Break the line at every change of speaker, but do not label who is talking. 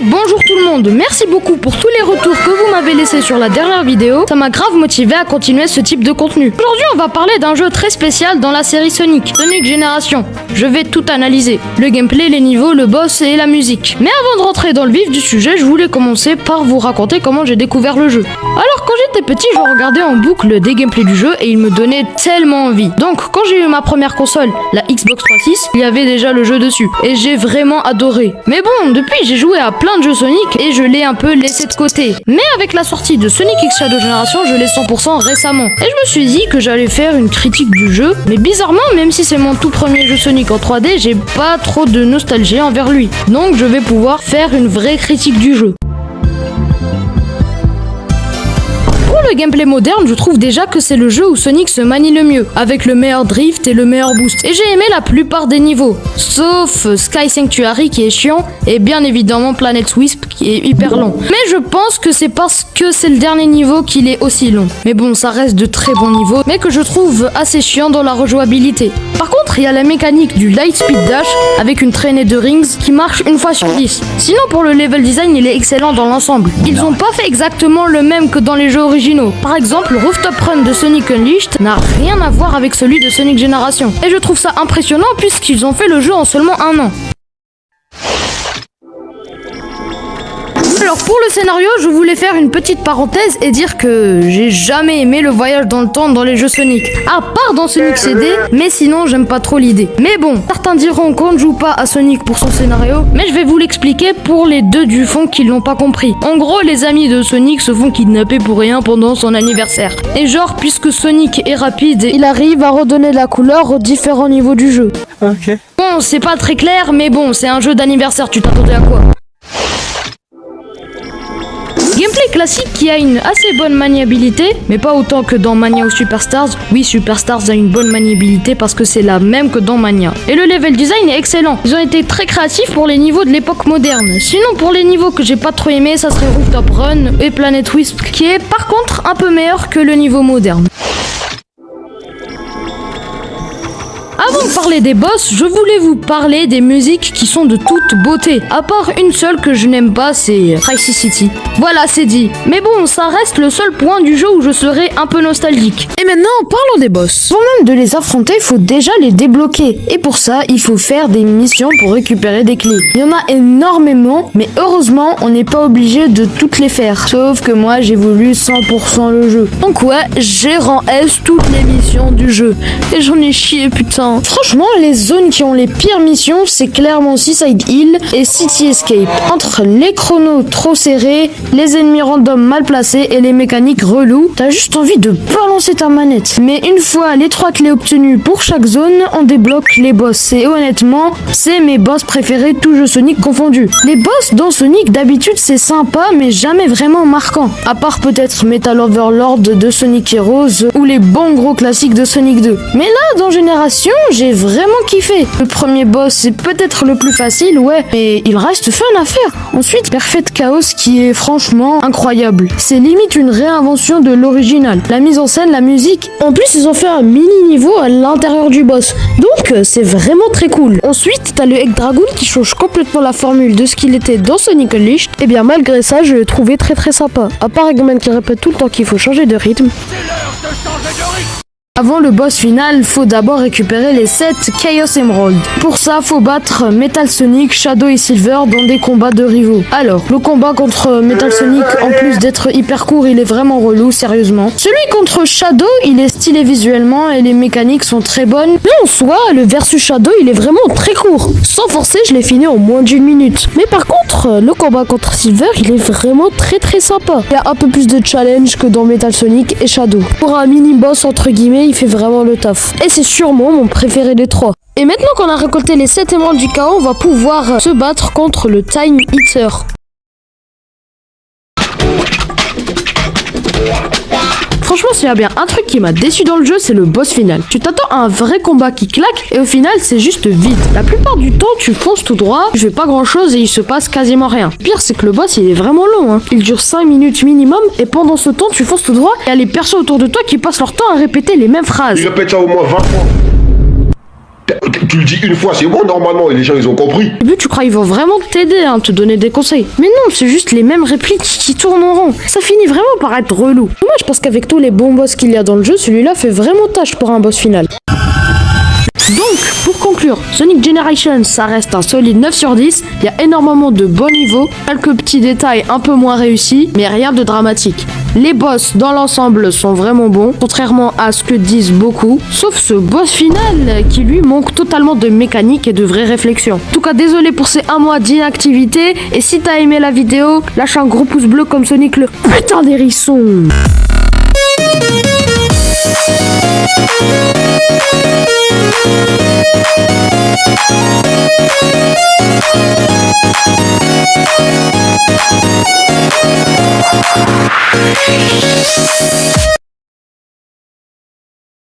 bonjour tout le monde, merci beaucoup pour tous les retours que vous m'avez laissés sur la dernière vidéo, ça m'a grave motivé à continuer ce type de contenu. Aujourd'hui on va parler d'un jeu très spécial dans la série Sonic Génération. Je vais tout analyser, le gameplay, les niveaux, le boss et la musique. Mais avant de rentrer dans le vif du sujet, je voulais commencer par vous raconter comment j'ai découvert le jeu. Alors quand j'étais petit, je regardais en boucle des gameplays du jeu et il me donnait tellement envie. Donc quand j'ai eu ma première console, la Xbox 360, il y avait déjà le jeu dessus et j'ai vraiment adoré. Mais bon, depuis j'ai joué à plein de jeux Sonic et je l'ai un peu laissé de côté. Mais avec la sortie de Sonic X Shadow Generation, je l'ai 100% récemment. Et je me suis dit que j'allais faire une critique du jeu, mais bizarrement, même si c'est mon tout premier jeu Sonic en 3D, j'ai pas trop de nostalgie envers lui. Donc je vais pouvoir faire une vraie critique du jeu. Le gameplay moderne, je trouve déjà que c'est le jeu où Sonic se manie le mieux, avec le meilleur drift et le meilleur boost. Et j'ai aimé la plupart des niveaux, sauf Sky Sanctuary qui est chiant, et bien évidemment Planet Wisp qui est hyper long. Mais je pense que c'est parce que c'est le dernier niveau qu'il est aussi long. Mais bon, ça reste de très bons niveaux, mais que je trouve assez chiant dans la rejouabilité. Par contre, il y a la mécanique du Light Speed Dash avec une traînée de rings qui marche une fois sur 10. Sinon, pour le level design, il est excellent dans l'ensemble. Ils ont pas fait exactement le même que dans les jeux originaux. Par exemple, le Rooftop Run de Sonic Unleashed n'a rien à voir avec celui de Sonic Génération. Et je trouve ça impressionnant puisqu'ils ont fait le jeu en seulement un an. Alors pour le scénario, je voulais faire une petite parenthèse et dire que j'ai jamais aimé le voyage dans le temps dans les jeux Sonic. À part dans Sonic CD, mais sinon j'aime pas trop l'idée. Mais bon, certains diront qu'on ne joue pas à Sonic pour son scénario, mais je vais vous l'expliquer pour les deux du fond qui l'ont pas compris. En gros, les amis de Sonic se font kidnapper pour rien pendant son anniversaire. Et genre, puisque Sonic est rapide, il arrive à redonner de la couleur aux différents niveaux du jeu.
Ok.
Bon, c'est pas très clair, mais bon, c'est un jeu d'anniversaire, tu t'attendais à quoi ? Gameplay classique qui a une assez bonne maniabilité, mais pas autant que dans Mania ou Superstars. Oui, Superstars a une bonne maniabilité parce que c'est la même que dans Mania. Et le level design est excellent. Ils ont été très créatifs pour les niveaux de l'époque moderne. Sinon, pour les niveaux que j'ai pas trop aimé, ça serait Rooftop Run et Planet Wisp, qui est par contre un peu meilleur que le niveau moderne. Avant de parler des boss, je voulais vous parler des musiques qui sont de toute beauté. À part une seule que je n'aime pas, c'est Crisis City. Voilà, c'est dit. Mais bon, ça reste le seul point du jeu où je serai un peu nostalgique. Et maintenant, parlons des boss. Avant même de les affronter, il faut déjà les débloquer. Et pour ça, il faut faire des missions pour récupérer des clés. Il y en a énormément, mais heureusement, on n'est pas obligé de toutes les faire. Sauf que moi, j'ai voulu 100% le jeu. Donc ouais, j'ai rang S toutes les missions du jeu. Et j'en ai chié, putain. Franchement, les zones qui ont les pires missions, c'est clairement Seaside Hill et City Escape. Entre les chronos trop serrés, les ennemis random mal placés et les mécaniques relous, t'as juste envie de balancer ta manette. Mais une fois les 3 clés obtenues pour chaque zone, on débloque les boss. Et honnêtement, c'est mes boss préférés, tous jeux Sonic confondus. Les boss dans Sonic, d'habitude, c'est sympa, mais jamais vraiment marquant. À part peut-être Metal Overlord de Sonic Heroes ou les bons gros classiques de Sonic 2. Mais là, dans Génération, j'ai vraiment kiffé. Le premier boss, c'est peut-être le plus facile, ouais, mais il reste fun à faire. Ensuite, Perfect Chaos qui est franchement incroyable. C'est limite une réinvention de l'original. La mise en scène, la musique. En plus, ils ont fait un mini niveau à l'intérieur du boss. Donc, c'est vraiment très cool. Ensuite, t'as le Egg Dragoon qui change complètement la formule de ce qu'il était dans Sonic Unleashed. Et bien, malgré ça, je l'ai trouvé très très sympa. À part Eggman qui répète tout le temps qu'il faut changer de rythme. Avant le boss final, faut d'abord récupérer les 7 Chaos Emerald. Pour ça, faut battre Metal Sonic, Shadow et Silver dans des combats de rivaux. Alors, le combat contre Metal Sonic, en plus d'être hyper court, il est vraiment relou, sérieusement. Celui contre Shadow, il est stylé visuellement et les mécaniques sont très bonnes. Mais en soi, le versus Shadow, il est vraiment très court. Sans forcer, je l'ai fini en moins d'1 minute. Mais par contre, le combat contre Silver, il est vraiment très très sympa. Il y a un peu plus de challenge que dans Metal Sonic et Shadow. Pour un mini-boss, entre guillemets, il fait vraiment le taf. Et c'est sûrement mon préféré des 3. Et maintenant qu'on a récolté les 7 émeraudes du chaos, on va pouvoir se battre contre le Time Eater. Franchement, s'il y a bien un truc qui m'a déçu dans le jeu, c'est le boss final. Tu t'attends à un vrai combat qui claque et au final, c'est juste vide. La plupart du temps, tu fonces tout droit, tu fais pas grand chose et il se passe quasiment rien. Le pire, c'est que le boss, il est vraiment long, hein. Il dure 5 minutes minimum et pendant ce temps, tu fonces tout droit et il y a les persos autour de toi qui passent leur temps à répéter les mêmes phrases.
Je répète ça au moins 20 fois. Tu le dis une fois, c'est bon normalement, et les gens ils ont compris.
Au début, tu crois qu'ils vont vraiment t'aider, hein, te donner des conseils. Mais non, c'est juste les mêmes répliques qui tournent en rond. Ça finit vraiment par être relou. Moi, je pense qu'avec tous les bons boss qu'il y a dans le jeu, celui-là fait vraiment tâche pour un boss final. Donc, pour conclure, Sonic Generations, ça reste un solide 9 sur 10. Il y a énormément de bons niveaux, quelques petits détails un peu moins réussis, mais rien de dramatique. Les boss, dans l'ensemble, sont vraiment bons, contrairement à ce que disent beaucoup, sauf ce boss final qui lui manque totalement de mécanique et de vraie réflexion. En tout cas, désolé pour ces 1 mois d'inactivité, et si t'as aimé la vidéo, lâche un gros pouce bleu comme Sonic le putain d'hérisson.